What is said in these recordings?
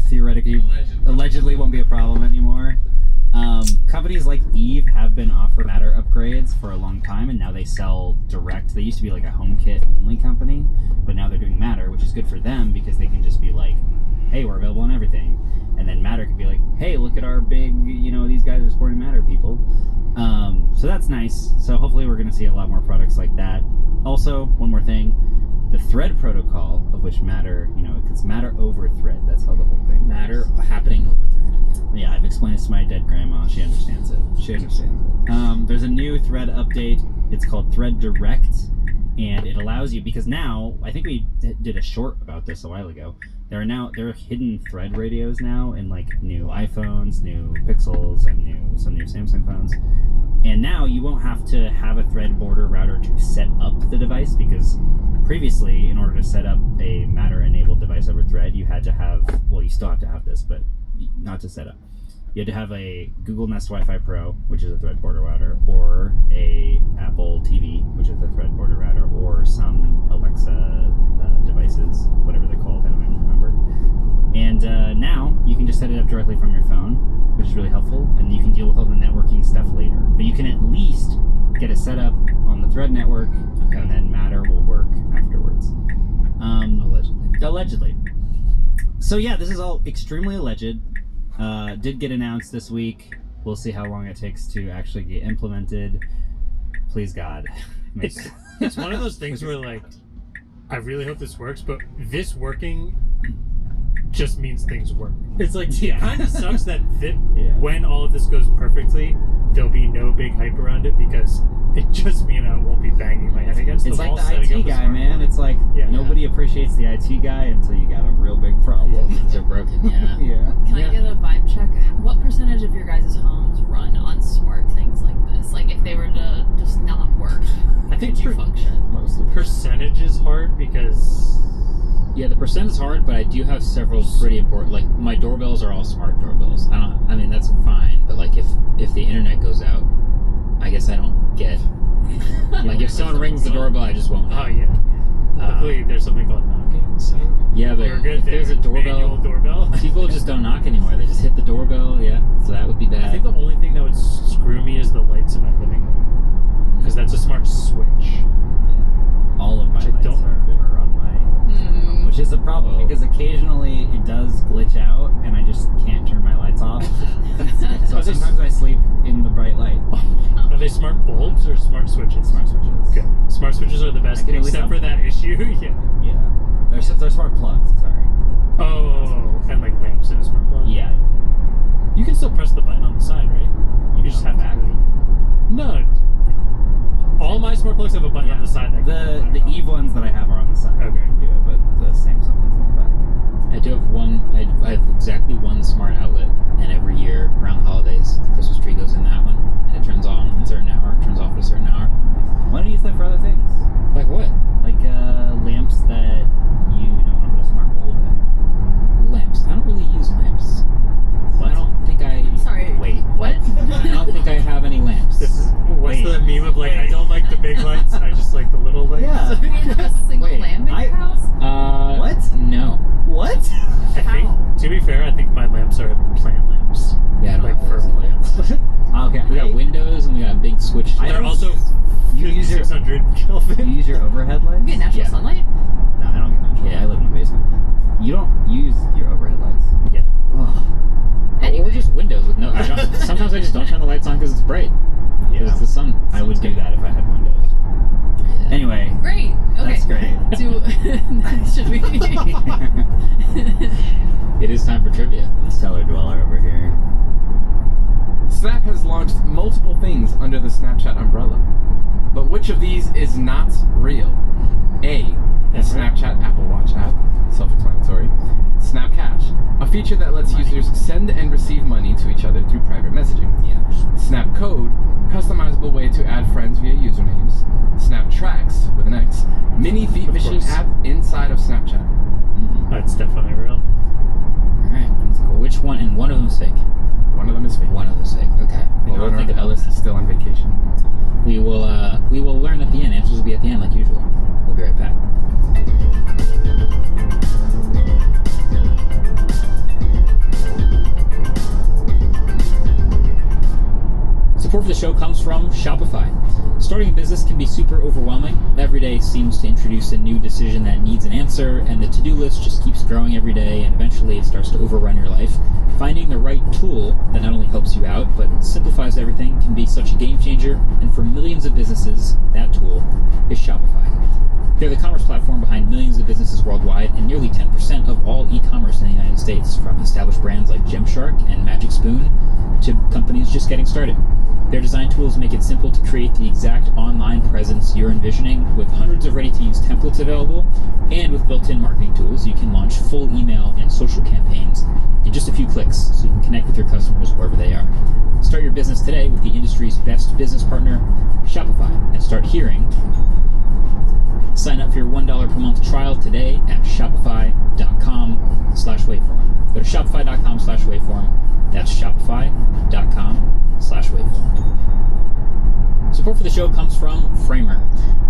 theoretically, allegedly won't be a problem anymore. Companies like Eve have been offering Matter upgrades for a long time, and now they sell direct. They used to be like a HomeKit only company, but now they're doing Matter, which is good for them because they can just be like, hey, we're available on everything. And then Matter can be like, hey, look at our big, these guys are supporting Matter people. So that's nice. So hopefully we're going to see a lot more products like that. Also, one more thing, the thread protocol, of which Matter, it's Matter over thread. That's how the whole thing Matter happening over thread. Yeah, I've explained this to my dead grandma. She understands it. There's a new thread update. It's called Thread Direct, and it allows you, because now, I think we did a short about this a while ago, there are hidden thread radios now in like new iPhones, new Pixels, and some new Samsung phones. And now you won't have to have a thread border router to set up the device, because previously, in order to set up a Matter-enabled device over thread, you had to have, well, you still have to have this, but not to set up. You had to have a Google Nest Wi-Fi Pro, which is a thread border router, or a Apple TV, which is a thread border router, or some Alexa devices, whatever they're called, I don't even remember. And now you can just set it up directly from your phone, which is really helpful, and you can deal with all the networking stuff later. But you can at least get it set up on the thread network, and then Matter will work afterwards. Allegedly. So yeah, this is all extremely alleged. Did get announced this week. We'll see how long it takes to actually get implemented. Please God. It's one of those things where, like, I really hope this works, but this working just means things work. It's like, it kind of sucks that when all of this goes perfectly, there'll be no big hype around it, because it just means I won't be banging my head against the wall. It's like the IT guy, man. It's like nobody appreciates the IT guy until you got a real big problem. Things are broken, yeah. Can I get a vibe check? What percentage of your guys' homes run on smart things like this? Like, if they were to just not work, I think you function? Percentage is hard, because... Yeah, the percent is hard, but I do have several pretty important, like, my doorbells are all smart doorbells. I mean, that's fine, but, like, if the internet goes out, I guess I don't get... like, if someone rings the doorbell, I just won't. Oh, yeah. Luckily, there's something called knocking, so... Yeah, but if there's a doorbell, people just don't knock anymore. They just hit the doorbell, so that would be bad. I think the only thing that would screw me is the lights in my living room, because that's a smart switch. Yeah. All of my lights are on my... Which is a problem, because occasionally it does glitch out, and I just can't turn my lights off. So sometimes I sleep in the bright light. Are they smart bulbs or smart switches? Smart switches. Good. Smart switches are the best, except for that issue. Yeah. They're smart plugs, sorry. Oh, and like lamps in a smart plug? Yeah. You can still press the button on the side, right? You just have to... No. All my smart plugs have a button on the side. The Eve ones that I have are on the side. Okay. You can do it, but the Samsung ones on the back. I do have one. I have exactly one smart outlet, and every year around the holidays, the Christmas tree goes in that one, and it turns on at a certain hour, turns off at a certain hour. Why don't you use that for other things? Like what? Like lamps that you don't want to put a smart bulb in. Lamps. I don't really use lamps. What? I don't think I... Sorry. Wait. What? I don't think I have any lamps. What's the meme of, like, I don't like the big lights, I just like the little lights? Yeah. You have a single lamp in your house? What? No. What? I think, to be fair, I think my lamps are plant lamps. Yeah, I don't like have for those lamps. Okay. We got windows, and we got a big switch. They're also You use your 600 You Kelvin. use your overhead lights? You get natural sunlight? No, I don't get natural. Yeah. I live in a basement. You don't use your overhead lights. Yeah. Oh. Or just windows with no... sometimes I just don't turn the lights on because it's bright. Because it's the sun. I would do that if I had windows. Yeah. Anyway. Great. Okay. That's great. Should we... It is time for trivia. Cellar dweller over here. Snap has launched multiple things under the Snapchat umbrella. But which of these is not real? A. The Snapchat Apple Watch app. Self-explanatory. Snap Cash. A feature that lets users send and receive money to each other through private messaging. Snap Code. Customizable way to add friends via usernames. Snap Tracks, with an X. Mini beat machine app inside of Snapchat. That's definitely real. Alright, let's go. Which one? And one of them is fake. One of them is fake. One of them is fake. Okay. We'll think Ellis is still on vacation. We will learn at the end. Answers will be at the end like usual. We'll be right back. Support for the show comes from Shopify. Starting a business can be super overwhelming. Every day seems to introduce a new decision that needs an answer, and the to-do list just keeps growing every day, and eventually it starts to overrun your life. Finding the right tool that not only helps you out, but simplifies everything can be such a game changer, and for millions of businesses, that tool is Shopify. They're the commerce platform behind millions of businesses worldwide and nearly 10% of all e-commerce in the United States, from established brands like Gymshark and Magic Spoon to companies just getting started. Their design tools make it simple to create the exact online presence you're envisioning, with hundreds of ready-to-use templates available, and with built-in marketing tools, you can launch full email and social campaigns in just a few clicks, so you can connect with your customers wherever they are. Start your business today with the industry's best business partner, Shopify, and start hearing. Sign up for your $1 per month trial today at shopify.com/waveform. Go to shopify.com/waveform. That's shopify.com/waveform. Support for the show comes from Framer.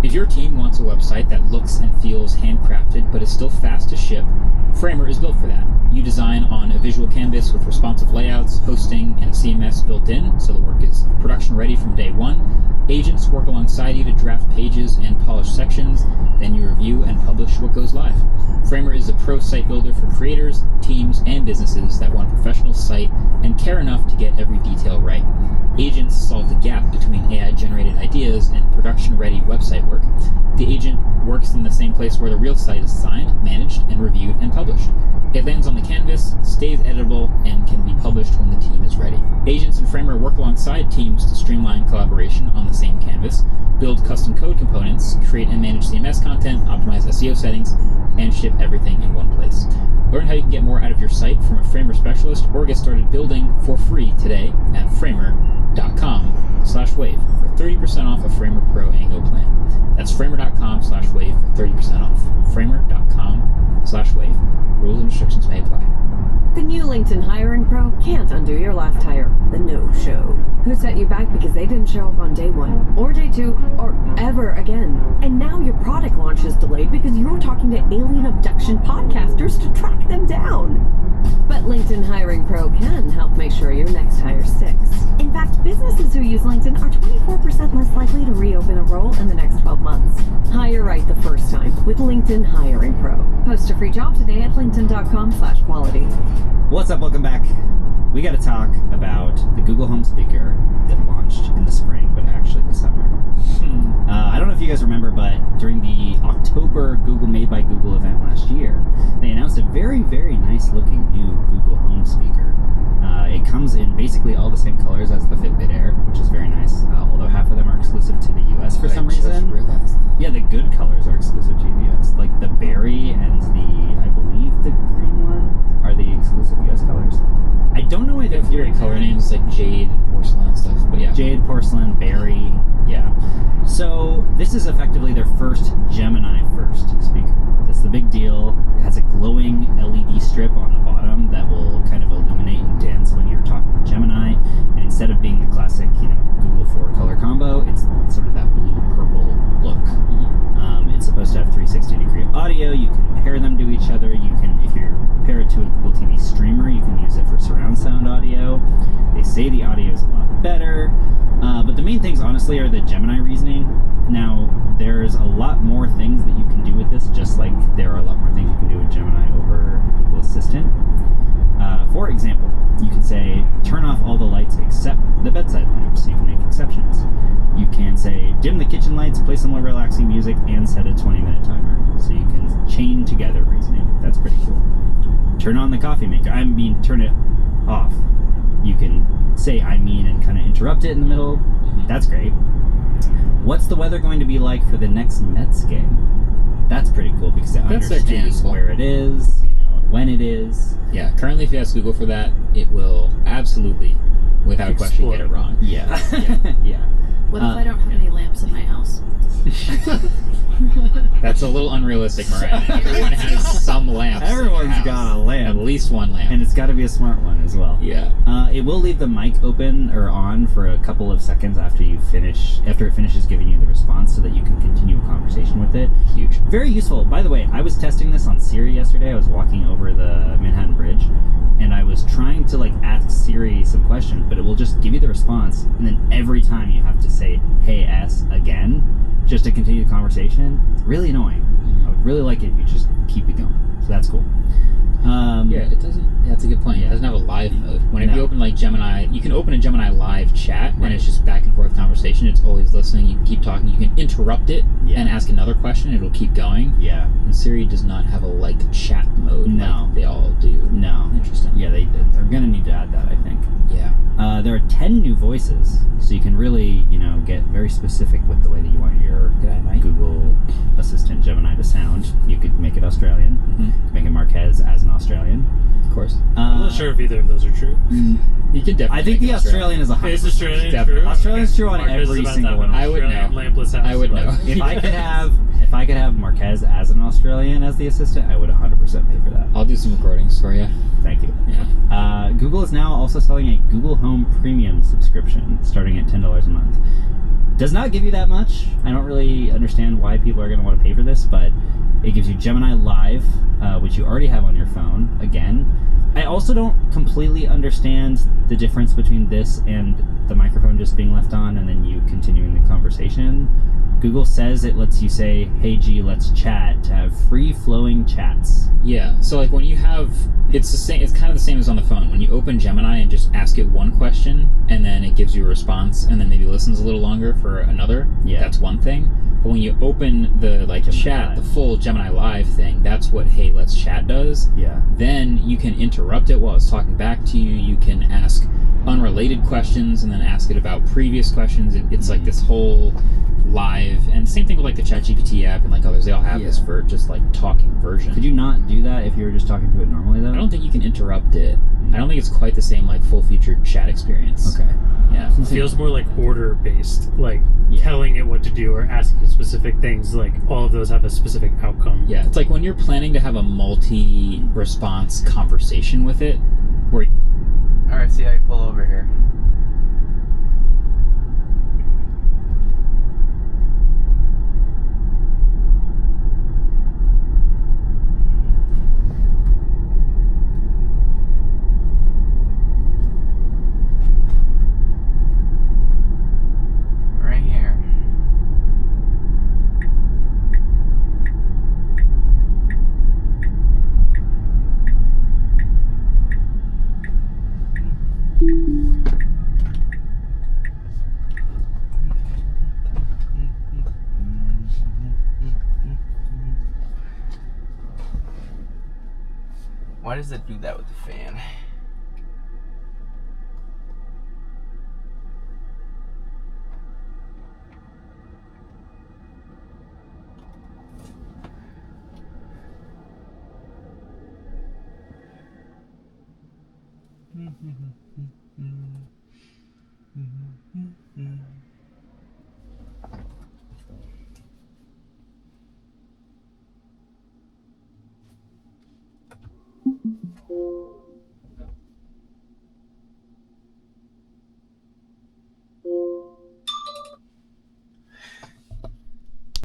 If your team wants a website that looks and feels handcrafted but is still fast to ship, Framer is built for that. You design on a visual canvas with responsive layouts, hosting, and a CMS built in, so the work is production ready from day one. Agents work alongside you to draft pages and polish sections, then you review and publish what goes live. Framer is a pro site builder for creators, teams, and businesses that want a professional site and care enough to get every detail right. Agents solve the gap between AI-generated ideas and production-ready website work. The agent works in the same place where the real site is designed, managed, and reviewed and published. It lands on the canvas, stays editable, and can be published when the team is ready. Agents and Framer work alongside teams to streamline collaboration on the same canvas, build custom code components, create and manage CMS content, optimize SEO settings, and ship everything in one place. Learn how you can get more out of your site from a Framer specialist, or get started building for free today at framer.com/wave for 30% off a Framer Pro annual plan. That's framer.com/wave for 30% off. framer.com/wave. Rules and restrictions may apply. The new LinkedIn Hiring Pro can't undo your last hire, the no-show. Who set you back because they didn't show up on day one, or day two, or ever again. And now your product launch is delayed because you're talking to alien abduction podcasters to track them down. But LinkedIn Hiring Pro can help make sure your next hire sticks. In fact, businesses who use LinkedIn are 24% less likely to reopen a role in the next 12 months. Hire right the first time with LinkedIn Hiring Pro. Post a free job today at linkedin.com/quality. What's up? Welcome back. We got to talk about the Google Home speaker that launched in the spring, but actually the summer. I don't know if you guys remember, but during the October Google Made by Google event last year, they announced a very, very nice looking new Google Home speaker. It comes in basically all the same colors as the Fitbit Air, which is very nice, although half of them are exclusive to the US for some reason. Yeah, the good colors are exclusive to the US. Like the berry and I believe the green one are the exclusive US colors. I don't know why They have weird color names like jade and porcelain and stuff, but yeah. Jade, porcelain, berry, yeah. So this is effectively their first Gemini first speaker. That's the big deal. It has a glowing LED strip on the bottom that will kind of illuminate and dance when you're talking to Gemini. And instead of being the classic, Google 4-color combo, it's sort of that blue-purple look. It's supposed to have 360-degree audio. You can pair them to each other. You can, if you pair it to a Google TV streamer, you can use it for surround sound audio. They say the audio is a lot better. But the main things, honestly, are the Gemini reasoning. Now, there's a lot more things that you can do with this, just like there are a lot more things you can do with Gemini over Google Assistant. For example, you can say, turn off all the lights except the bedside lamp, so you can make exceptions. You can say, dim the kitchen lights, play some more relaxing music, and set a 20-minute timer. So you can chain together reasoning. That's pretty cool. Turn on the coffee maker. Turn it off. You can say, and kind of interrupt it in the middle. That's great. What's the weather going to be like for the next Mets game? That's pretty cool because it understands where it is, when it is. Yeah, currently if you ask Google for that, it will absolutely, without question, get it wrong. Yeah. Yeah. What if I don't have any lamps in my house? That's a little unrealistic, Mariah. Everyone has some lamps. Everyone's got a lamp. At least one lamp. And it's got to be a smart one as well. Yeah. It will leave the mic open or on for a couple of seconds after it finishes giving you the response so that you can continue a conversation with it. Huge. Very useful. By the way, I was testing this on Siri yesterday. I was walking over the Manhattan Bridge and I was trying to ask Siri some questions, but it will just give you the response, and then every time you have to say "Hey S" again, just to continue the conversation. It's really annoying. I would really like it if you just keep it going. So that's cool. Yeah, it doesn't. Yeah, that's a good point. It doesn't have a live mode. Whenever you open like Gemini, you can open a Gemini live chat, and it's just back and forth conversation. It's always listening. You can keep talking. You can interrupt it and ask another question. It'll keep going. Yeah. And Siri does not have a like chat mode. No. Like they all do. No. Interesting. Yeah, they're gonna need to add that, I think. Yeah. There are 10 new voices, so you can really, get very specific with the way that you want your Google Assistant Gemini to sound. You could make it Australian. You could make it Marquez as an Australian. Of course. I'm not sure if either of those are true. You can definitely. I think the Australian is a Is Australian Definitely. true? Australian's true on Marquez is every about to single have one. an I would Australian know. lampless house. I would know. If I could have Marquez as an Australian as the assistant, I would 100% pay for that. I'll do some recordings for you. Thank you. Yeah. Google is now also selling a Google Home Premium subscription starting at $10 a month. Does not give you that much. I don't really understand why people are going to want to pay for this, but it gives you Gemini Live, which you already have on your phone, again. I also don't completely understand the difference between this and the microphone just being left on and then you continuing the conversation. Google says it lets you say, "Hey G, let's chat," to have free-flowing chats. Yeah. So like when you have, it's the same. It's kind of the same as on the phone. When you open Gemini and just ask it one question, and then it gives you a response, and then maybe listens a little longer for another. Yeah. That's one thing. But when you open the chat, the full Gemini Live thing, that's what "Hey, let's chat" does. Yeah. Then you can interrupt it while it's talking back to you. You can ask unrelated questions and then ask it about previous questions. It's like this whole live, and same thing with like the ChatGPT app and like others. They all have this for just like talking version. Could you not do that if you were just talking to it normally though? I don't think you can interrupt it. I don't think it's quite the same like full-featured chat experience. Okay. Yeah. It feels more like order-based, like telling it what to do or asking it specific things. Like all of those have a specific outcome. Yeah, it's like when you're planning to have a multi-response conversation with it, where. All right, see how you pull over here. Right here. Why does it do that with the fan?